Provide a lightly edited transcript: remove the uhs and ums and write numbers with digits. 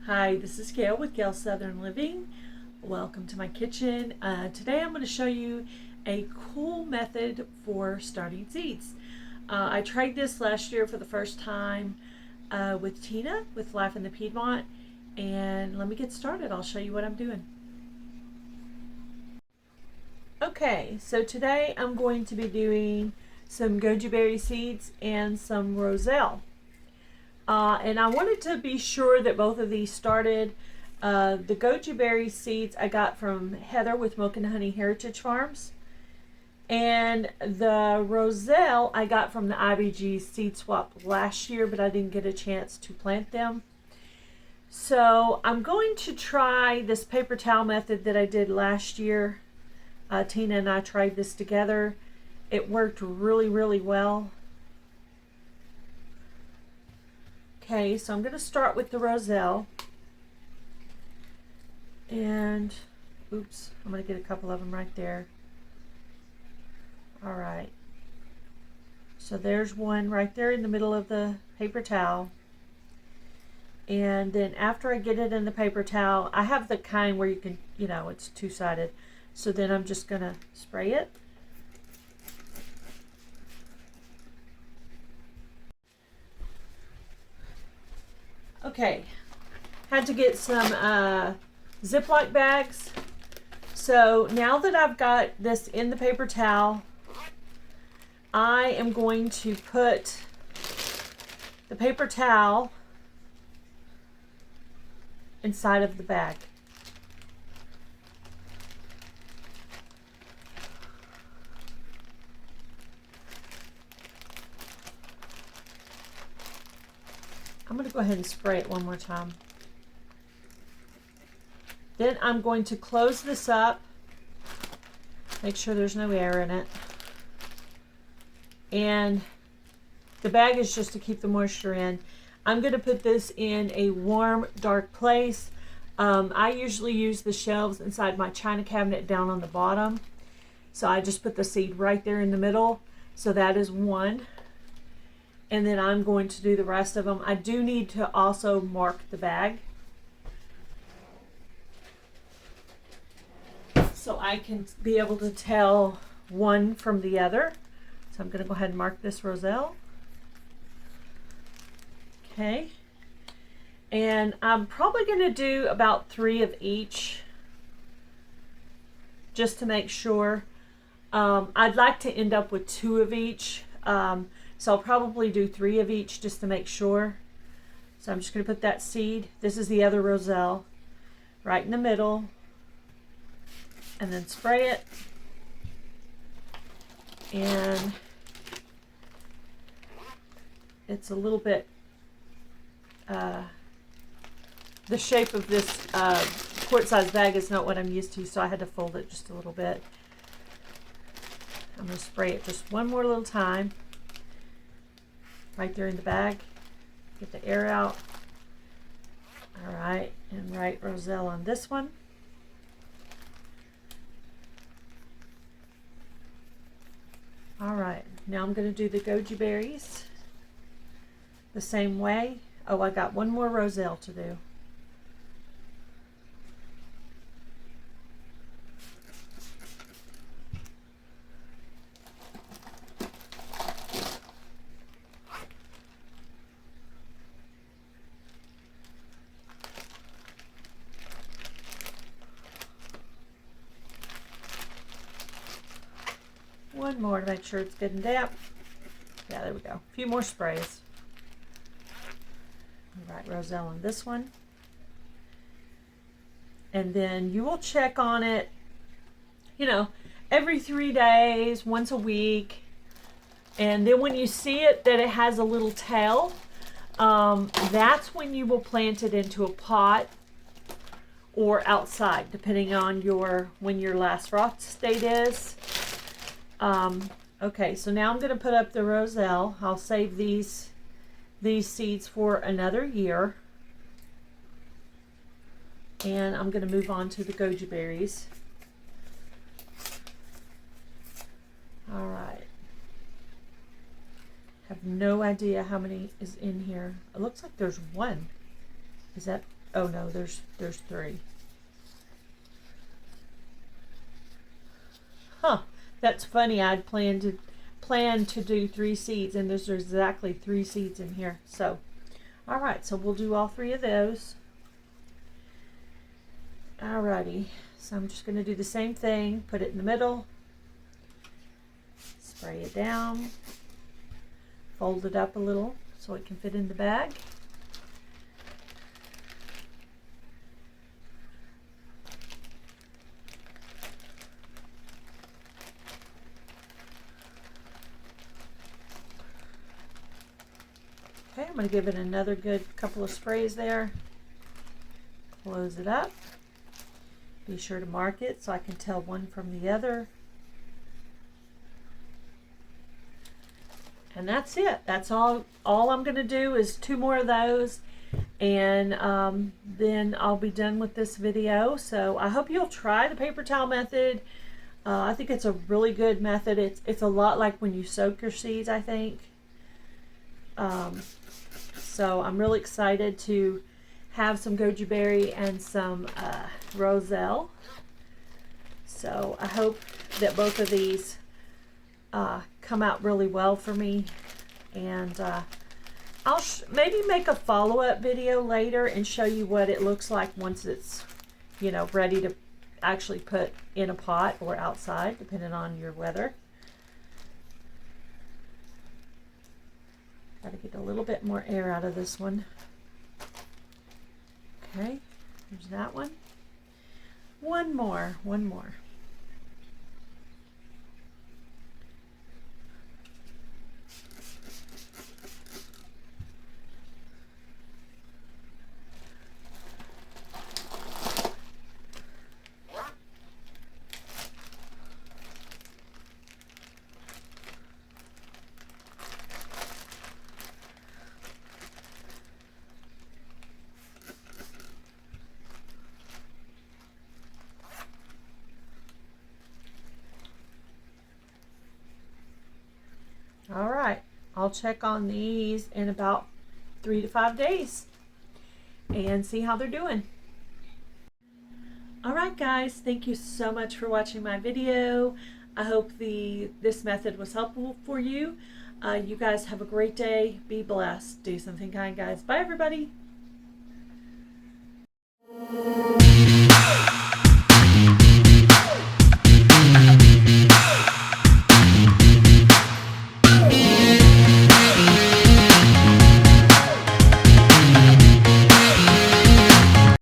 Hi, this is Gail with Gail Southern Living. Welcome to my kitchen. Today I'm going to show you a cool method for starting seeds. I tried this last year for the first time with Tina with Life in the Piedmont, and let me get started. I'll show you what I'm doing. Okay, so today I'm going to be doing some goji berry seeds and some Roselle. And I wanted to be sure that both of these started. The goji berry seeds I got from Heather with Milk and Honey Heritage Farms. And the Roselle I got from the IBG seed swap last year, but I didn't get a chance to plant them. So I'm going to try this paper towel method that I did last year. Tina and I tried this together. It worked really, really well. Okay, so I'm going to start with the Roselle. And, oops, I'm going to get a couple of them right there. All right. So there's one right there in the middle of the paper towel. And then after I get it in the paper towel, I have the kind where you can, it's two-sided. So then I'm just going to spray it. Okay, had to get some Ziploc bags. So now that I've got this in the paper towel, I am going to put the paper towel inside of the bag. I'm going to go ahead and spray it one more time. Then I'm going to close this up. Make sure there's no air in it. And the bag is just to keep the moisture in. I'm going to put this in a warm, dark place. I usually use the shelves inside my china cabinet down on the bottom. So I just put the seed right there in the middle. So that is one. And then I'm going to do the rest of them. I do need to also mark the bag so I can be able to tell one from the other. So I'm going to go ahead and mark this Roselle. Okay. And I'm probably going to do about 3 of each just to make sure. I'd like to end up with 2 of each. So I'll probably do 3 of each just to make sure. So I'm just going to put that seed. This is the other Roselle right in the middle. And then spray it. And it's a little bit, the shape of this quart-sized bag is not what I'm used to, so I had to fold it just a little bit. I'm going to spray it just one more little time. Right there in the bag. Get the air out. All right, and write Roselle on this one. All right, now I'm going to do the goji berries the same way. Oh, I got one more Roselle to do. One more to make sure it's good and damp. Yeah, there we go. A few more sprays. All right, Roselle on this one. And then you will check on it, every 3 days, once a week. And then when you see it that it has a little tail, that's when you will plant it into a pot or outside, depending on when your last frost date is. Okay, so now I'm going to put up the Roselle. I'll save these seeds for another year. And I'm going to move on to the goji berries. All right. Have no idea how many is in here. It looks like there's one. Is that Oh no, there's 3. Huh, that's funny. I'd planned to do 3 seeds, and there's exactly 3 seeds in here. So, all right, so we'll do all 3 of those. Alrighty, so I'm just going to do the same thing. Put it in the middle, spray it down, fold it up a little so it can fit in the bag. Okay, I'm going to give it another good couple of sprays there. Close it up. Be sure to mark it so I can tell one from the other. And that's it. That's all I'm going to do is 2 more of those, and then I'll be done with this video. So I hope you'll try the paper towel method. I think it's a really good method. It's a lot like when you soak your seeds, I think. So I'm really excited to have some goji berry and some Roselle. So I hope that both of these come out really well for me, and I'll maybe make a follow-up video later and show you what it looks like once it's, you know, ready to actually put in a pot or outside, depending on your weather. Got to get a little bit more air out of this one. Okay, there's that one. One more. All right, I'll check on these in about 3 to 5 days and see how they're doing. All right, guys, thank you so much for watching my video. I hope this method was helpful for you. You guys have a great day. Be blessed. Do something kind, guys. Bye, everybody.